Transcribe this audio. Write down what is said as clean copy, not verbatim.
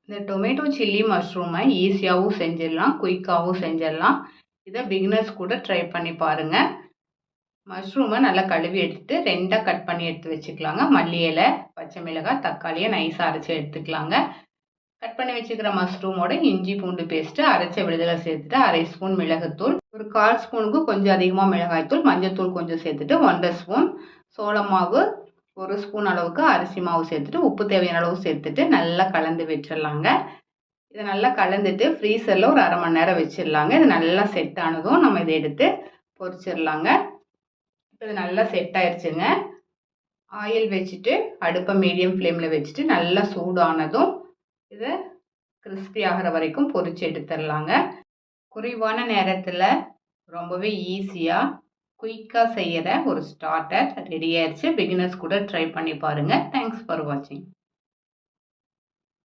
இந்த tomato chilli மஷ்ரூமை ஈஸியாகவும் செஞ்சிடலாம், குயிக்காகவும் செஞ்சிடலாம். இதை பிகினர்ஸ் கூட ட்ரை பண்ணி பாருங்கள். மஷ்ரூமை நல்லா கழுவி எடுத்துட்டு 2ஆக கட் பண்ணி எடுத்து வச்சுக்கலாங்க. மல்லி இலை, பச்சை மிளகாய், தக்காளியை நைஸாக அரைச்சி எடுத்துக்கலாங்க. கட் பண்ணி வச்சுக்கிற மஷ்ரூமோட இஞ்சி பூண்டு பேஸ்ட்டு, அரைச்ச விழுதலை சேர்த்துட்டு 1/2 ஸ்பூன் மிளகுத்தூள், ஒரு 1/4 ஸ்பூனுக்கு கொஞ்சம் அதிகமாக மிளகாய்த்தூள், மஞ்சத்தூள் கொஞ்சம் சேர்த்துட்டு 1/2 ஸ்பூன் சோள மாவு, 1 ஸ்பூன் அளவுக்கு அரிசி மாவு சேர்த்துட்டு உப்பு தேவையான அளவு சேர்த்துட்டு நல்லா கலந்து வச்சிடலாங்க. இதை நல்லா கலந்துட்டு ஃப்ரீசரில் ஒரு 1/2 மணி நேரம் வச்சிடலாங்க. இது நல்லா செட் ஆனதும் நம்ம இதை எடுத்து பொரிச்சிடலாங்க. இப்போ இது நல்லா செட் ஆயிடுச்சுங்க. ஆயில் வச்சுட்டு அடுப்பை மீடியம் ஃப்ளேமில் வச்சுட்டு நல்லா சூடானதும் இதை கிறிஸ்பி ஆகிற வரைக்கும் பொரிச்சு எடுத்துடலாங்க. குறைவான நேரத்தில் ரொம்பவே ஈஸியாக குயிக்காக செய்கிற ஒரு ஸ்டார்டர் ரெடி ஆயிடுச்சு. பிகினர்ஸ் கூட ட்ரை பண்ணி பாருங்கள். தேங்க்ஸ் ஃபார் வாட்சிங்.